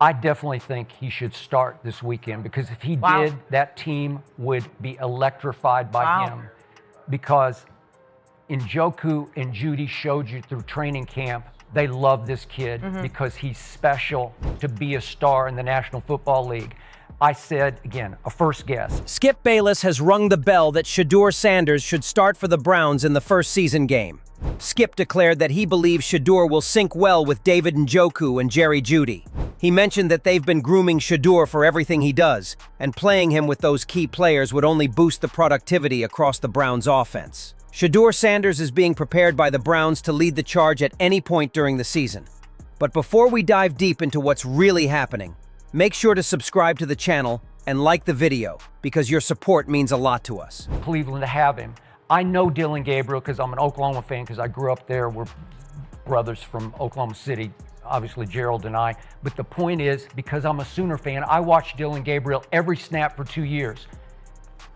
I definitely think he should start this weekend, because if he did, that team would be electrified by him. Because Njoku and Judy showed you through training camp, they love this kid because he's special to be a star in the National Football League. I said, again, a first guess. Skip Bayless has rung the bell that Shedeur Sanders should start for the Browns in the first season game. Skip declared that he believes Shedeur will sync well with David Njoku and Jerry Jeudy. He mentioned that they've been grooming Shedeur for everything he does, and playing him with those key players would only boost the productivity across the Browns' offense. Shedeur Sanders is being prepared by the Browns to lead the charge at any point during the season. But before we dive deep into what's really happening, make sure to subscribe to the channel and like the video, because your support means a lot to us. Cleveland to have him. I know Dillon Gabriel because I'm an Oklahoma fan, because I grew up there. We're brothers from Oklahoma City, obviously Gerald and I. But the point is, because I'm a Sooner fan, I watched Dillon Gabriel every snap for 2 years.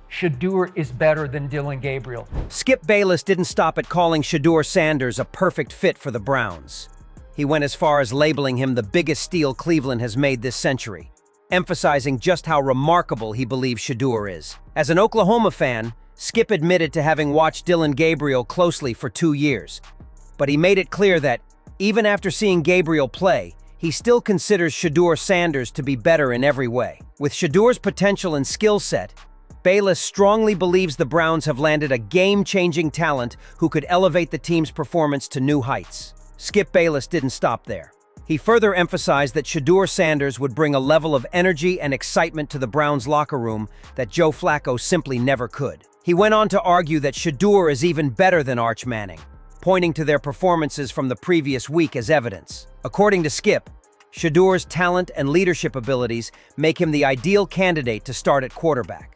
Shedeur is better than Dillon Gabriel. Skip Bayless didn't stop at calling Shedeur Sanders a perfect fit for the Browns. He went as far as labeling him the biggest steal Cleveland has made this century, emphasizing just how remarkable he believes Shedeur is. As an Oklahoma fan, Skip admitted to having watched Dillon Gabriel closely for 2 years, but he made it clear that, even after seeing Gabriel play, he still considers Shedeur Sanders to be better in every way. With Shedeur's potential and skill set, Bayless strongly believes the Browns have landed a game-changing talent who could elevate the team's performance to new heights. Skip Bayless didn't stop there. He further emphasized that Shedeur Sanders would bring a level of energy and excitement to the Browns' locker room that Joe Flacco simply never could. He went on to argue that Shedeur is even better than Arch Manning, pointing to their performances from the previous week as evidence. According to Skip, Shedeur's talent and leadership abilities make him the ideal candidate to start at quarterback.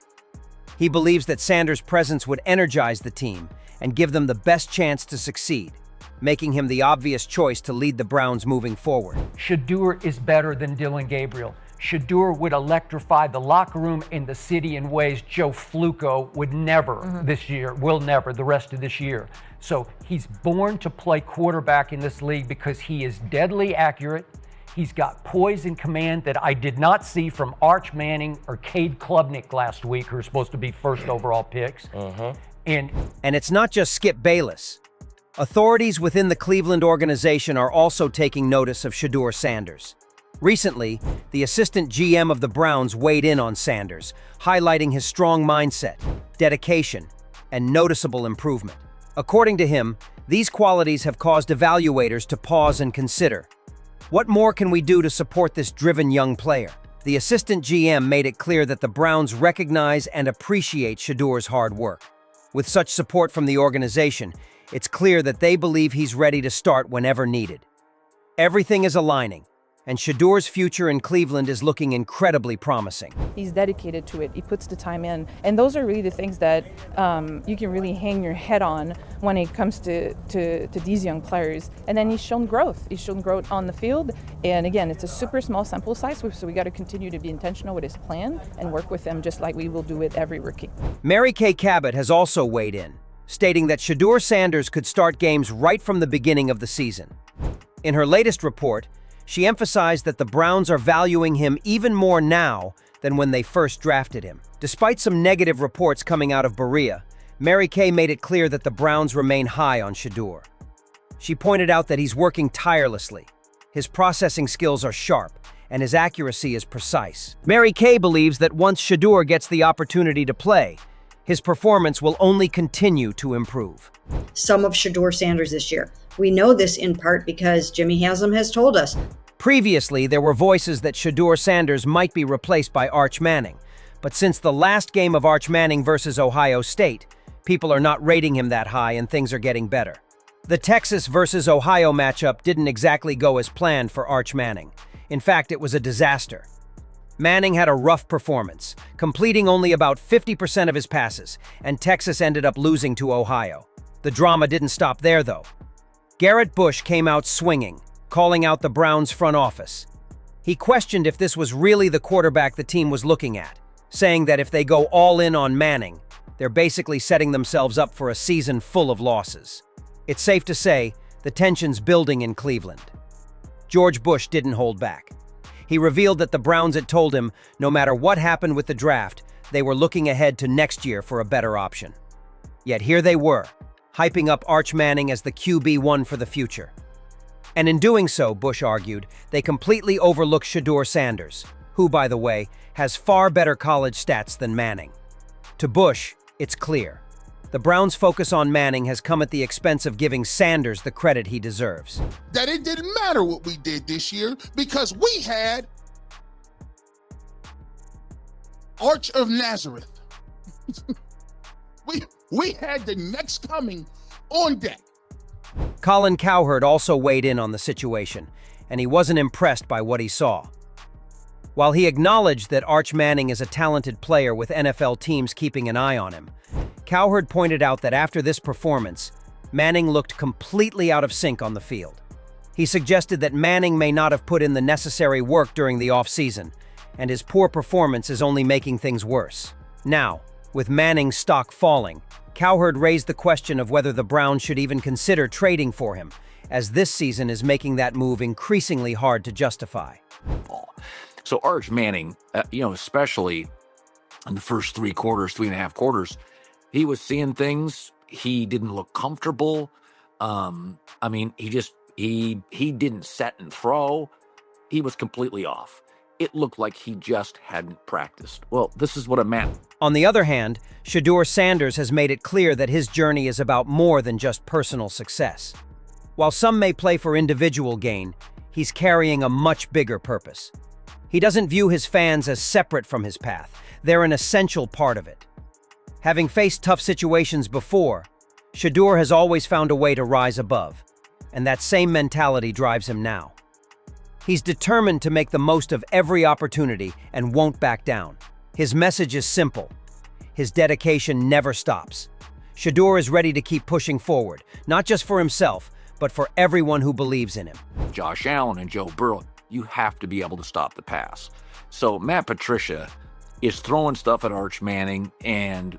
He believes that Sanders' presence would energize the team and give them the best chance to succeed, making him the obvious choice to lead the Browns moving forward. Shedeur is better than Dillon Gabriel. Shedeur would electrify the locker room in the city in ways Joe Flacco would never this year, will never the rest of this year. So he's born to play quarterback in this league because he is deadly accurate. He's got poise and command that I did not see from Arch Manning or Cade Klubnik last week, who are supposed to be first overall picks. And it's not just Skip Bayless. Authorities within the Cleveland organization are also taking notice of Shedeur Sanders. Recently, the assistant GM of the Browns weighed in on Sanders, highlighting his strong mindset, dedication, and noticeable improvement. According to him, these qualities have caused evaluators to pause and consider, what more can we do to support this driven young player? The assistant GM made it clear that the Browns recognize and appreciate Shedeur's hard work. With such support from the organization, it's clear that they believe he's ready to start whenever needed. Everything is aligning, and Shedeur's future in Cleveland is looking incredibly promising. He's dedicated to it. He puts the time in. And those are really the things that you can really hang your head on when it comes to these young players. And then he's shown growth. He's shown growth on the field. And again, it's a super small sample size, so we got to continue to be intentional with his plan and work with him just like we will do with every rookie. Mary Kay Cabot has also weighed in, stating that Shedeur Sanders could start games right from the beginning of the season. In her latest report, she emphasized that the Browns are valuing him even more now than when they first drafted him. Despite some negative reports coming out of Berea, Mary Kay made it clear that the Browns remain high on Shedeur. She pointed out that he's working tirelessly. His processing skills are sharp, and his accuracy is precise. Mary Kay believes that once Shedeur gets the opportunity to play, his performance will only continue to improve. Some of Shedeur Sanders this year. We know this in part because Jimmy Haslam has told us. Previously, there were voices that Shedeur Sanders might be replaced by Arch Manning, but since the last game of Arch Manning versus Ohio State, people are not rating him that high and things are getting better. The Texas versus Ohio matchup didn't exactly go as planned for Arch Manning. In fact, it was a disaster. Manning had a rough performance, completing only about 50% of his passes, and Texas ended up losing to Ohio. The drama didn't stop there, though. Garrett Bush came out swinging, calling out the Browns' front office. He questioned if this was really the quarterback the team was looking at, saying that if they go all in on Manning, they're basically setting themselves up for a season full of losses. It's safe to say the tension's building in Cleveland. George Bush didn't hold back. He revealed that the Browns had told him no matter what happened with the draft, they were looking ahead to next year for a better option. Yet here they were, hyping up Arch Manning as the QB1 for the future. And in doing so, Bush argued, they completely overlooked Shedeur Sanders, who, by the way, has far better college stats than Manning. To Bush, it's clear. The Browns' focus on Manning has come at the expense of giving Sanders the credit he deserves. That it didn't matter what we did this year because we had Arch of Nazareth. we had the next coming on deck. Colin Cowherd also weighed in on the situation, and he wasn't impressed by what he saw. While he acknowledged that Arch Manning is a talented player with NFL teams keeping an eye on him, Cowherd pointed out that after this performance, Manning looked completely out of sync on the field. He suggested that Manning may not have put in the necessary work during the offseason, and his poor performance is only making things worse. Now, with Manning's stock falling, Cowherd raised the question of whether the Browns should even consider trading for him, as this season is making that move increasingly hard to justify. So Arch Manning, especially in the first 3.5 quarters, he was seeing things. He didn't look comfortable. He didn't set and throw. He was completely off. It looked like he just hadn't practiced. Well, this is what it meant. On the other hand, Shedeur Sanders has made it clear that his journey is about more than just personal success. While some may play for individual gain, he's carrying a much bigger purpose. He doesn't view his fans as separate from his path. They're an essential part of it. Having faced tough situations before, Shedeur has always found a way to rise above, and that same mentality drives him now. He's determined to make the most of every opportunity and won't back down. His message is simple. His dedication never stops. Shedeur is ready to keep pushing forward, not just for himself, but for everyone who believes in him. Josh Allen and Joe Burrow, you have to be able to stop the pass. So Matt Patricia is throwing stuff at Arch Manning, and,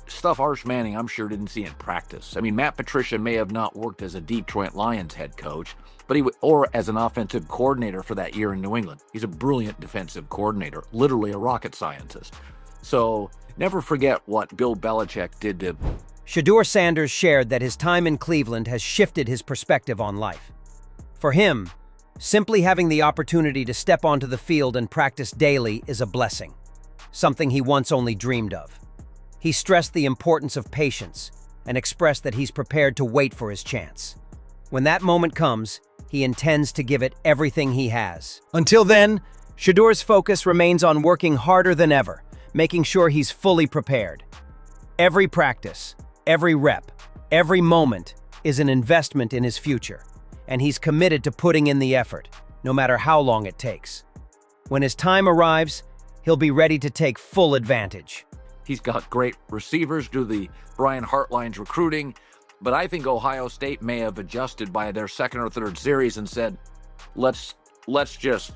stuff Arch Manning I'm sure didn't see in practice. I mean, Matt Patricia may have not worked as a Detroit Lions head coach, but or as an offensive coordinator for that year in New England. He's a brilliant defensive coordinator, literally a rocket scientist. So never forget what Bill Belichick did to... Shedeur Sanders shared that his time in Cleveland has shifted his perspective on life. For him, simply having the opportunity to step onto the field and practice daily is a blessing, something he once only dreamed of. He stressed the importance of patience and expressed that he's prepared to wait for his chance. When that moment comes, he intends to give it everything he has. Until then, Shedeur's focus remains on working harder than ever, making sure he's fully prepared. Every practice, every rep, every moment is an investment in his future, and he's committed to putting in the effort, no matter how long it takes. When his time arrives, he'll be ready to take full advantage. He's got great receivers, do the Brian Hartline's recruiting, but I think Ohio State may have adjusted by their second or third series and said, let's just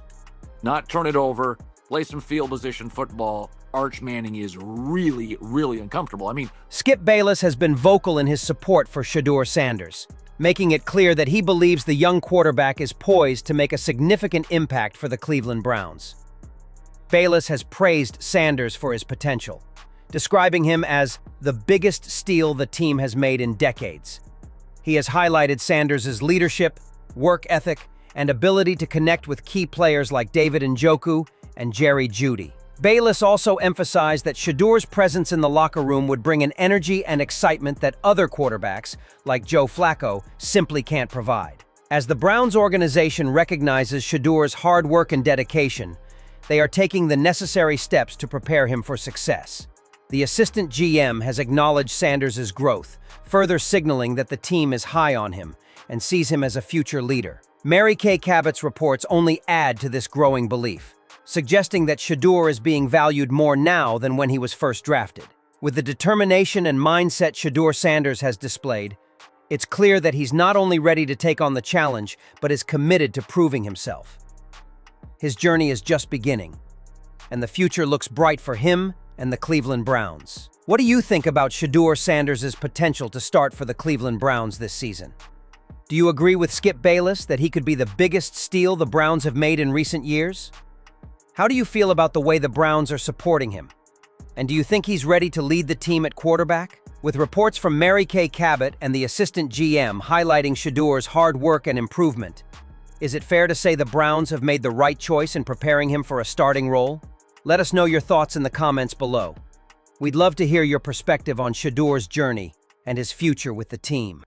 not turn it over, play some field position football. Arch Manning is really, really uncomfortable. Skip Bayless has been vocal in his support for Shedeur Sanders, making it clear that he believes the young quarterback is poised to make a significant impact for the Cleveland Browns. Bayless has praised Sanders for his potential, describing him as the biggest steal the team has made in decades. He has highlighted Sanders' leadership, work ethic, and ability to connect with key players like David Njoku and Jerry Jeudy. Bayless also emphasized that Shedeur's presence in the locker room would bring an energy and excitement that other quarterbacks, like Joe Flacco, simply can't provide. As the Browns organization recognizes Shedeur's hard work and dedication, they are taking the necessary steps to prepare him for success. The assistant GM has acknowledged Sanders' growth, further signaling that the team is high on him and sees him as a future leader. Mary Kay Cabot's reports only add to this growing belief, suggesting that Shedeur is being valued more now than when he was first drafted. With the determination and mindset Shedeur Sanders has displayed, it's clear that he's not only ready to take on the challenge, but is committed to proving himself. His journey is just beginning, and the future looks bright for him and the Cleveland Browns. What do you think about Shedeur Sanders' potential to start for the Cleveland Browns this season? Do you agree with Skip Bayless that he could be the biggest steal the Browns have made in recent years? How do you feel about the way the Browns are supporting him? And do you think he's ready to lead the team at quarterback? With reports from Mary Kay Cabot and the assistant GM highlighting Shedeur's hard work and improvement, is it fair to say the Browns have made the right choice in preparing him for a starting role? Let us know your thoughts in the comments below. We'd love to hear your perspective on Shedeur's journey and his future with the team.